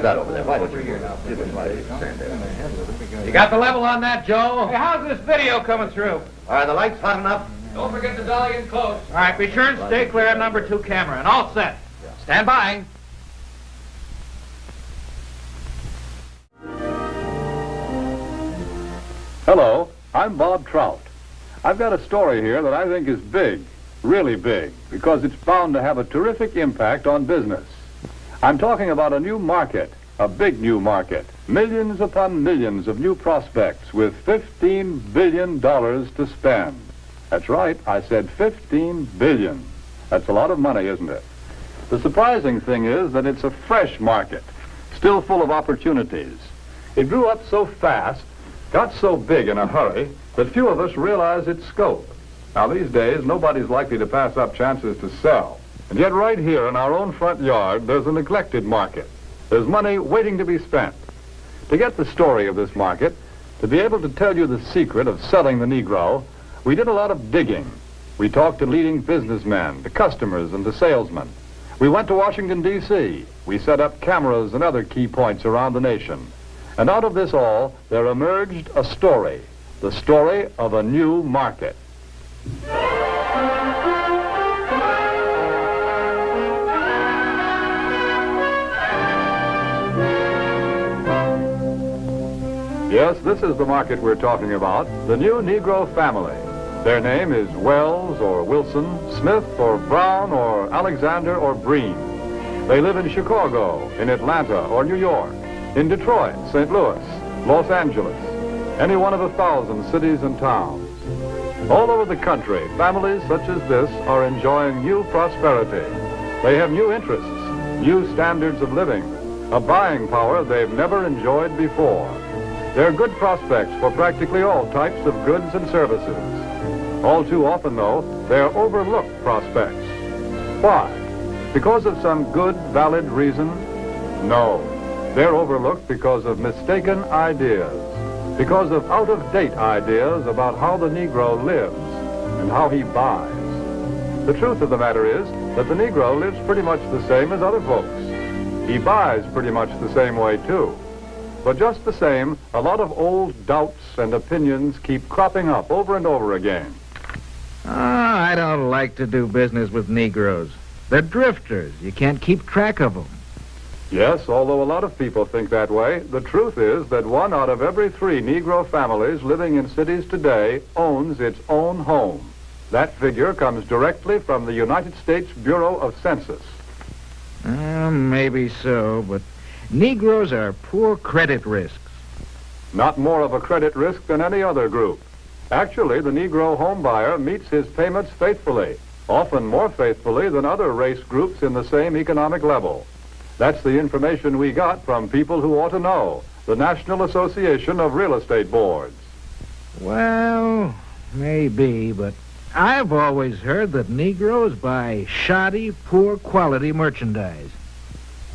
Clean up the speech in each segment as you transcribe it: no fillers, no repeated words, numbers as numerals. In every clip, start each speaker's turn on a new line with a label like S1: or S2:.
S1: that over there. Why don't you give us my stand there?
S2: You got the level on that, Joe?
S3: Hey, how's this video coming through?
S1: Are the lights hot enough?
S2: Don't forget to dial in close.
S3: All right, be sure and stay clear of number 2 camera, and all set.
S2: Stand by.
S4: Hello, I'm Bob Trout. I've got a story here that I think is big, really big, because it's bound to have a terrific impact on business. I'm talking about a new market, a big new market, millions upon millions of new prospects with $15 billion to spend. That's right, I said $15 billion. That's a lot of money, isn't it? The surprising thing is that it's a fresh market, still full of opportunities. It grew up so fast, got so big in a hurry, that few of us realize its scope. Now, these days, nobody's likely to pass up chances to sell. And yet right here in our own front yard, there's a neglected market. There's money waiting to be spent. To get the story of this market, to be able to tell you the secret of selling the Negro, we did a lot of digging. We talked to leading businessmen, to customers, and to salesmen. We went to Washington, D.C. We set up cameras and other key points around the nation. And out of this all, there emerged a story, the story of a new market. Yes, this is the market we're talking about, the new Negro family. Their name is Wells or Wilson, Smith or Brown or Alexander or Breen. They live in Chicago, in Atlanta or New York, in Detroit, St. Louis, Los Angeles, any one of 1,000 cities and towns. All over the country, families such as this are enjoying new prosperity. They have new interests, new standards of living, a buying power they've never enjoyed before. They're good prospects for practically all types of goods and services. All too often, though, they're overlooked prospects. Why? Because of some good, valid reason? No. They're overlooked because of mistaken ideas, because of out-of-date ideas about how the Negro lives and how he buys. The truth of the matter is that the Negro lives pretty much the same as other folks. He buys pretty much the same way, too. But just the same, a lot of old doubts and opinions keep cropping up over and over again.
S3: I don't like to do business with Negroes. They're drifters. You can't keep track of them.
S4: Yes, although a lot of people think that way, the truth is that 1 out of every 3 Negro families living in cities today owns its own home. That figure comes directly from the United States Bureau of Census.
S3: Maybe so, but Negroes are poor credit risks.
S4: Not more of a credit risk than any other group. Actually, the Negro homebuyer meets his payments faithfully, often more faithfully than other race groups in the same economic level. That's the information we got from people who ought to know, the National Association of Real Estate Boards.
S3: Well, maybe, but I've always heard that Negroes buy shoddy, poor-quality merchandise.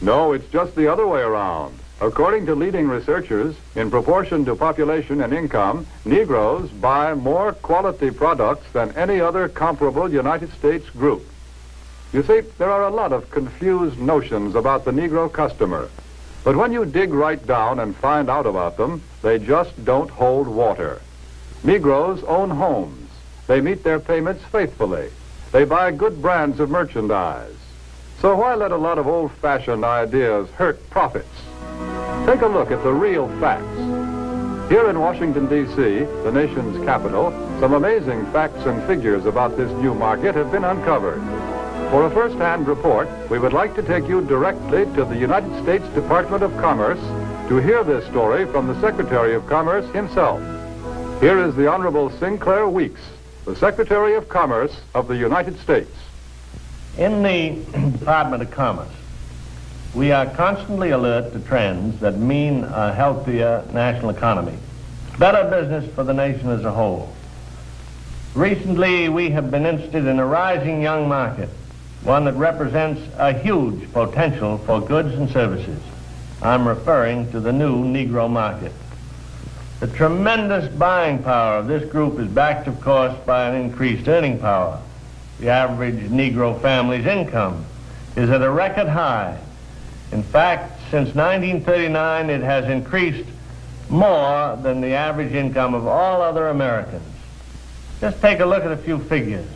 S4: No, it's just the other way around. According to leading researchers, in proportion to population and income, Negroes buy more quality products than any other comparable United States group. You see, there are a lot of confused notions about the Negro customer. But when you dig right down and find out about them, they just don't hold water. Negroes own homes. They meet their payments faithfully. They buy good brands of merchandise. So why let a lot of old-fashioned ideas hurt profits? Take a look at the real facts. Here in Washington, D.C., the nation's capital, some amazing facts and figures about this new market have been uncovered. For a first-hand report, we would like to take you directly to the United States Department of Commerce to hear this story from the Secretary of Commerce himself. Here is the Honorable Sinclair Weeks, the Secretary of Commerce of the United States.
S5: In the Department of Commerce, we are constantly alert to trends that mean a healthier national economy, better business for the nation as a whole. Recently, we have been interested in a rising young market, one that represents a huge potential for goods and services. I'm referring to the new Negro market. The tremendous buying power of this group is backed, of course, by an increased earning power. The average Negro family's income is at a record high. In fact, since 1939, it has increased more than the average income of all other Americans. Just take a look at a few figures.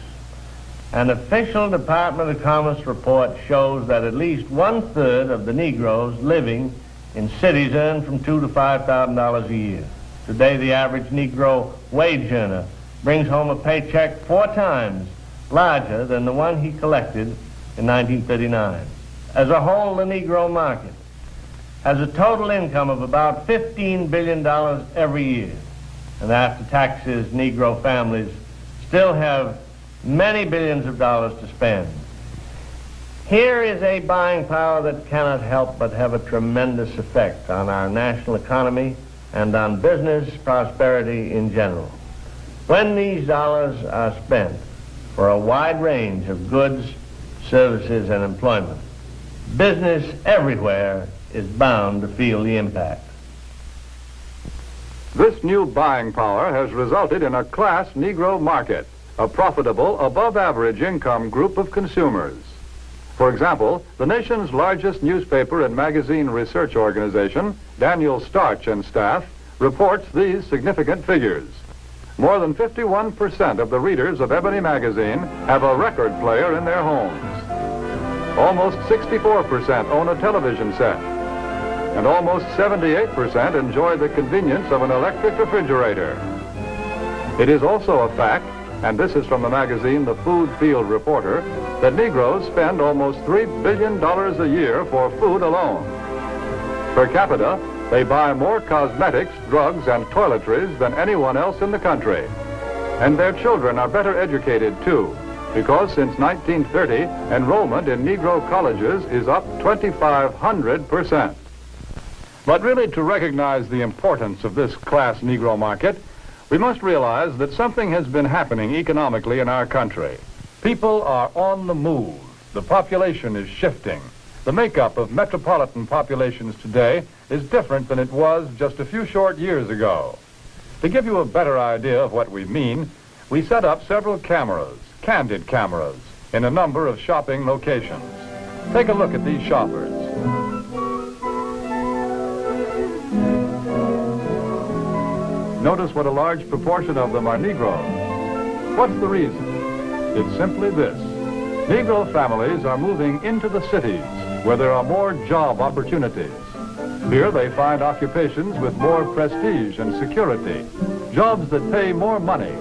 S5: An official Department of Commerce report shows that at least 1/3 of the Negroes living in cities earn from $2,000 to $5,000 a year. Today, the average Negro wage earner brings home a paycheck 4 times larger than the one he collected in 1939. As a whole, the Negro market has a total income of about $15 billion every year. And after taxes, Negro families still have many billions of dollars to spend. Here is a buying power that cannot help but have a tremendous effect on our national economy and on business prosperity in general. When these dollars are spent for a wide range of goods, services, and employment, business everywhere is bound to feel the impact.
S4: This new buying power has resulted in a class Negro market, a profitable, above-average income group of consumers. For example, the nation's largest newspaper and magazine research organization, Daniel Starch and staff, reports these significant figures. More than 51% of the readers of Ebony magazine have a record player in their homes. Almost 64% own a television set. And almost 78% enjoy the convenience of an electric refrigerator. It is also a fact, and this is from the magazine The Food Field Reporter, that Negroes spend almost $3 billion a year for food alone. Per capita, they buy more cosmetics, drugs, and toiletries than anyone else in the country. And their children are better educated, too, because since 1930, enrollment in Negro colleges is up 2,500%. But really, to recognize the importance of this class Negro market, we must realize that something has been happening economically in our country. People are on the move. The population is shifting. The makeup of metropolitan populations today is different than it was just a few short years ago. To give you a better idea of what we mean, we set up several cameras, candid cameras, in a number of shopping locations. Take a look at these shoppers. Notice what a large proportion of them are Negroes. What's the reason? It's simply this. Negro families are moving into the cities where there are more job opportunities. Here they find occupations with more prestige and security, jobs that pay more money.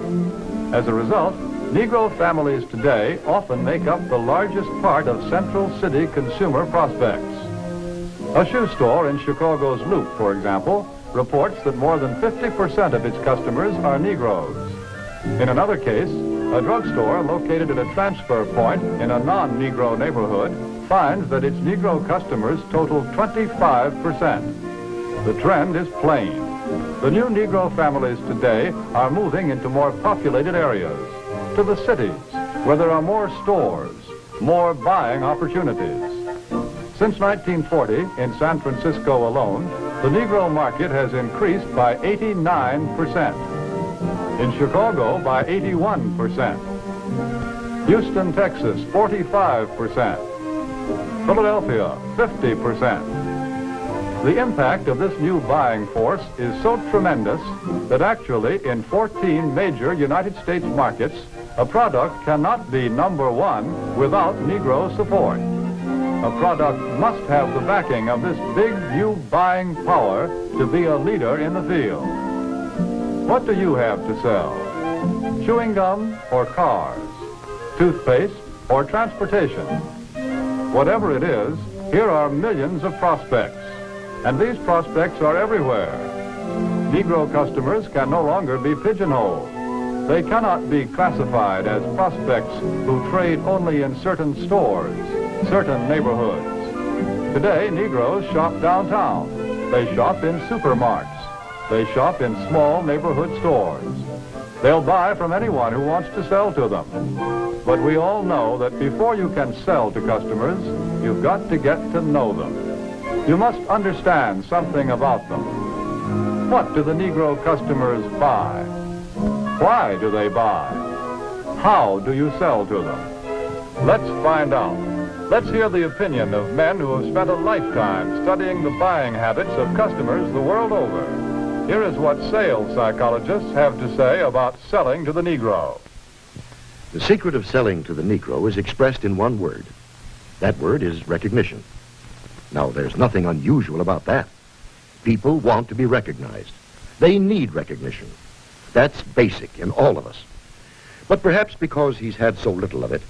S4: As a result, Negro families today often make up the largest part of Central City consumer prospects. A shoe store in Chicago's Loop, for example, reports that more than 50% of its customers are Negroes. In another case, a drugstore located at a transfer point in a non-Negro neighborhood finds that its Negro customers total 25%. The trend is plain. The new Negro families today are moving into more populated areas, to the cities, where there are more stores, more buying opportunities. Since 1940, in San Francisco alone, the Negro market has increased by 89%. In Chicago, by 81%. Houston, Texas, 45%. Philadelphia, 50%. The impact of this new buying force is so tremendous that actually in 14 major United States markets, a product cannot be number one without Negro support. A product must have the backing of this big new buying power to be a leader in the field. What do you have to sell? Chewing gum or cars? Toothpaste or transportation? Whatever it is, here are millions of prospects, and these prospects are everywhere. Negro customers can no longer be pigeonholed. They cannot be classified as prospects who trade only in certain stores, certain neighborhoods. Today, Negroes shop downtown. They shop in supermarkets. They shop in small neighborhood stores. They'll buy from anyone who wants to sell to them. But we all know that before you can sell to customers, you've got to get to know them. You must understand something about them. What do the Negro customers buy? Why do they buy? How do you sell to them? Let's find out. Let's hear the opinion of men who have spent a lifetime studying the buying habits of customers the world over. Here is what sales psychologists have to say about selling to the Negro.
S6: The secret of selling to the Negro is expressed in one word. That word is recognition. Now, there's nothing unusual about that. People want to be recognized. They need recognition. That's basic in all of us. But perhaps because he's had so little of it,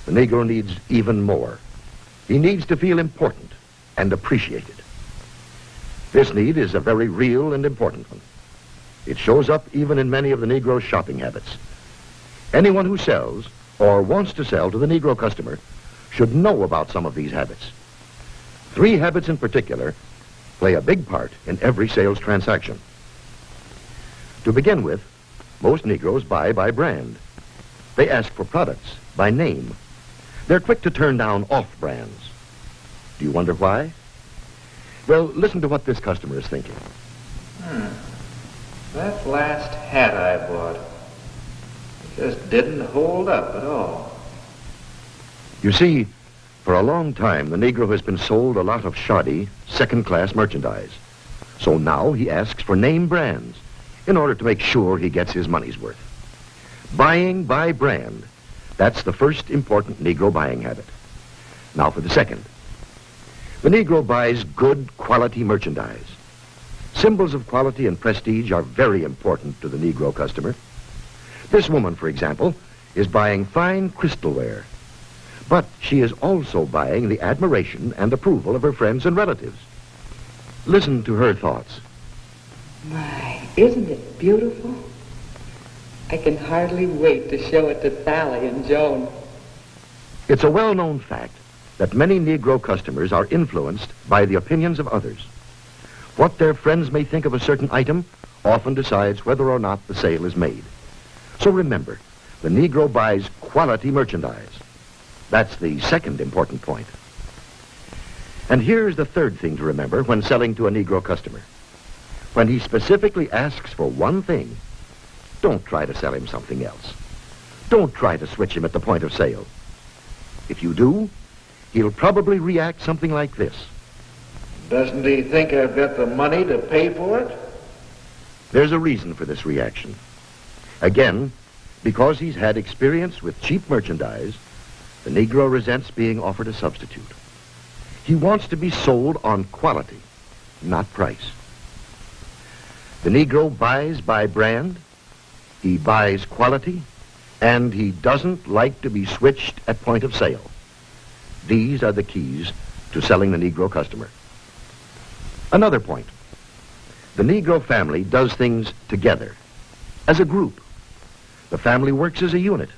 S6: the Negro needs even more. He needs to feel important and appreciated. This need is a very real and important one. It shows up even in many of the Negro's shopping habits. Anyone who sells or wants to sell to the Negro customer should know about some of these habits. 3 habits in particular play a big part in every sales transaction. To begin with, most Negroes buy by brand. They ask for products by name. They're quick to turn down off-brands. Do you wonder why? Well, listen to what this customer is thinking.
S1: That last hat I bought just didn't hold up at all.
S6: You see, for a long time, the Negro has been sold a lot of shoddy, second-class merchandise. So now he asks for name brands in order to make sure he gets his money's worth. Buying by brand, that's the first important Negro buying habit. Now for the second. The Negro buys good quality merchandise. Symbols of quality and prestige are very important to the Negro customer. This woman, for example, is buying fine crystalware. But she is also buying the admiration and approval of her friends and relatives. Listen to her thoughts.
S7: My, isn't it beautiful? I can hardly wait to show it to Sally and Joan.
S6: It's a well-known fact that many Negro customers are influenced by the opinions of others. What their friends may think of a certain item often decides whether or not the sale is made. So remember, the Negro buys quality merchandise. That's the second important point. And here's the third thing to remember when selling to a Negro customer. When he specifically asks for one thing, don't try to sell him something else. Don't try to switch him at the point of sale. If you do, he'll probably react something like this.
S1: Doesn't he think I've got the money to pay for it?
S6: There's a reason for this reaction. Again, because he's had experience with cheap merchandise, the Negro resents being offered a substitute. He wants to be sold on quality, not price. The Negro buys by brand, he buys quality, and he doesn't like to be switched at point of sale. These are the keys to selling the Negro customer. Another point. The Negro family does things together, as a group. The family works as a unit.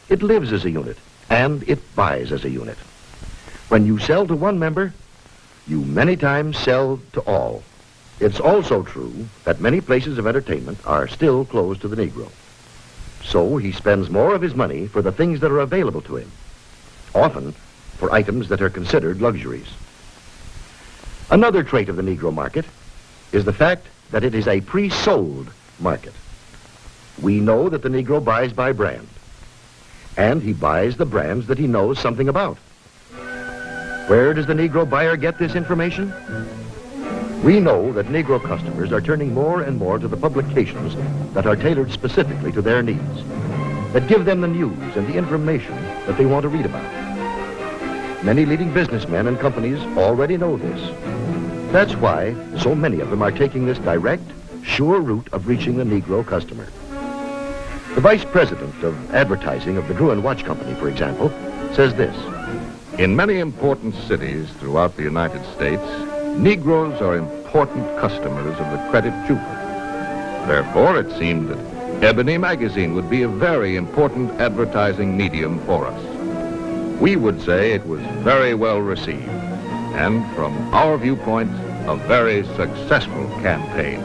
S6: It lives as a unit, and it buys as a unit. When you sell to one member, you many times sell to all. It's also true that many places of entertainment are still closed to the Negro. So he spends more of his money for the things that are available to him, often for items that are considered luxuries. Another trait of the Negro market is the fact that it is a pre-sold market. We know that the Negro buys by brand, and he buys the brands that he knows something about. Where does the Negro buyer get this information? We know that Negro customers are turning more and more to the publications that are tailored specifically to their needs, that give them the news and the information that they want to read about. Many leading businessmen and companies already know this. That's why so many of them are taking this direct, sure route of reaching the Negro customer. The vice president of advertising of the 𝙍𝙧𝙤𝙤 Watch Company, for example, says this.
S8: In many important cities throughout the United States, Negroes are important customers of the credit jeweler. Therefore, it seemed that Ebony magazine would be a very important advertising medium for us. We would say it was very well received, and from our viewpoint, a very successful campaign.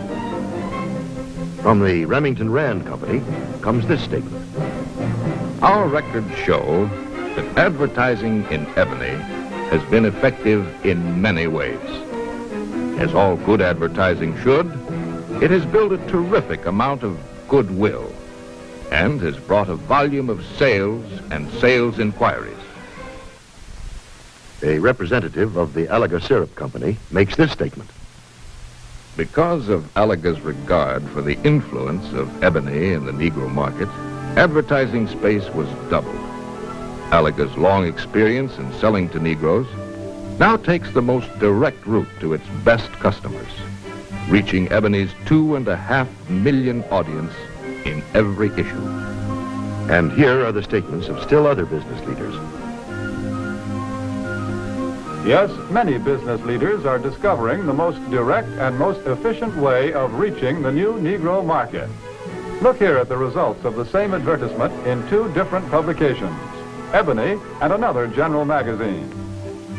S6: From the Remington Rand Company comes this statement.
S8: Our records show that advertising in Ebony has been effective in many ways. As all good advertising should, it has built a terrific amount of goodwill and has brought a volume of sales and sales inquiries.
S6: A representative of the Alaga Syrup Company makes this statement.
S8: Because of Alaga's regard for the influence of ebony in the Negro market, advertising space was doubled. Alaga's long experience in selling to Negroes now takes the most direct route to its best customers, reaching ebony's 2.5 million audience in every issue.
S6: And here are the statements of still other business leaders.
S4: Yes, many business leaders are discovering the most direct and most efficient way of reaching the new Negro market. Look here at the results of the same advertisement in two different publications, Ebony and another general magazine.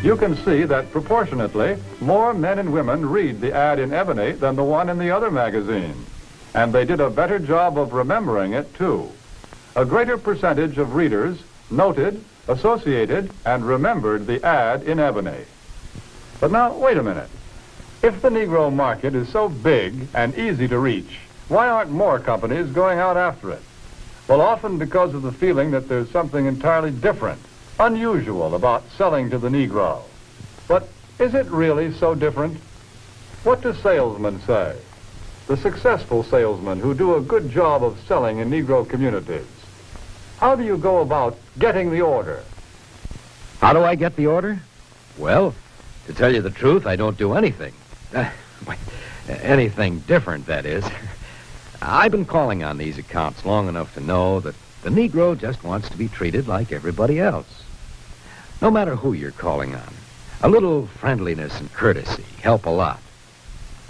S4: You can see that proportionately, more men and women read the ad in Ebony than the one in the other magazine. And they did a better job of remembering it, too. A greater percentage of readers noted, associated, and remembered the ad in Ebony. But now, wait a minute. If the Negro market is so big and easy to reach, why aren't more companies going out after it? Well, often because of the feeling that there's something entirely different, unusual about selling to the Negro. But is it really so different? What do salesmen say? The successful salesmen who do a good job of selling in Negro communities. How do you go about getting the order?
S9: How do I get the order? Well, to tell you the truth, I don't do anything. Anything different, that is. I've been calling on these accounts long enough to know that the Negro just wants to be treated like everybody else. No matter who you're calling on, a little friendliness and courtesy help a lot.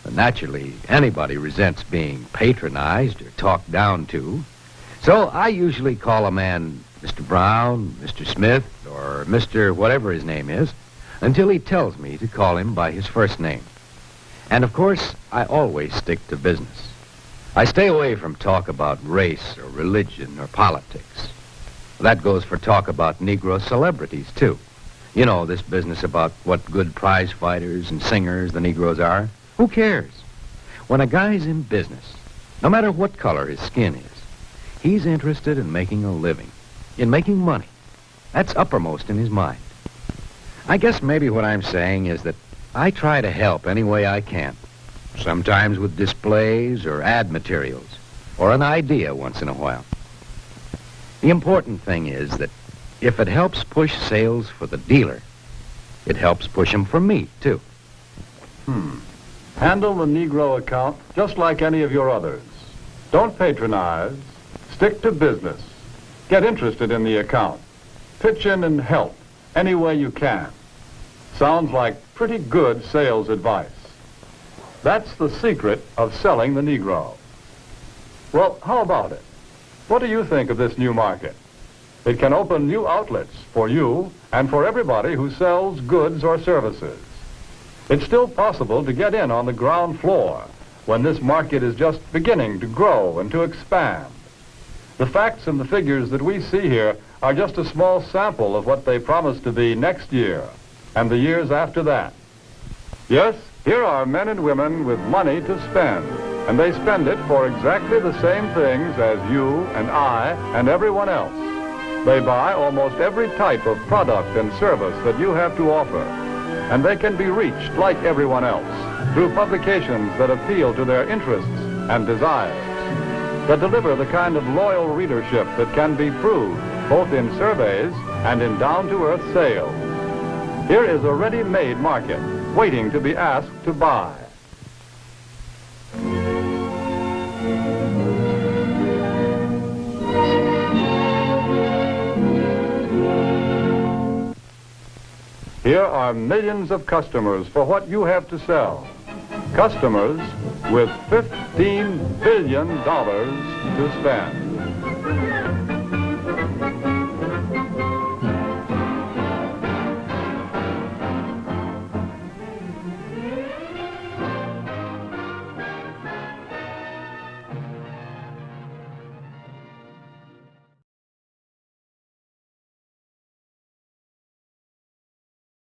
S9: But naturally, anybody resents being patronized or talked down to. So I usually call a man Mr. Brown, Mr. Smith, or Mr. whatever his name is, until he tells me to call him by his first name. And of course, I always stick to business. I stay away from talk about race or religion or politics. That goes for talk about Negro celebrities, too. You know, this business about what good prize fighters and singers the Negroes are. Who cares? When a guy's in business, no matter what color his skin is, he's interested in making a living, in making money. That's uppermost in his mind. I guess maybe what I'm saying is that I try to help any way I can, sometimes with displays or ad materials, or an idea once in a while. The important thing is that if it helps push sales for the dealer, it helps push them for me, too.
S4: Handle the Negro account just like any of your others. Don't patronize. Stick to business. Get interested in the account. Pitch in and help any way you can. Sounds like pretty good sales advice. That's the secret of selling the Negro. Well, how about it? What do you think of this new market? It can open new outlets for you and for everybody who sells goods or services. It's still possible to get in on the ground floor when this market is just beginning to grow and to expand. The facts and the figures that we see here are just a small sample of what they promise to be next year and the years after that. Yes, here are men and women with money to spend, and they spend it for exactly the same things as you and I and everyone else. They buy almost every type of product and service that you have to offer, and they can be reached like everyone else through publications that appeal to their interests and desires, that deliver the kind of loyal readership that can be proved both in surveys and in down-to-earth sales. Here is a ready-made market waiting to be asked to buy. Here are millions of customers for what you have to sell. Customers with $15 billion to spend.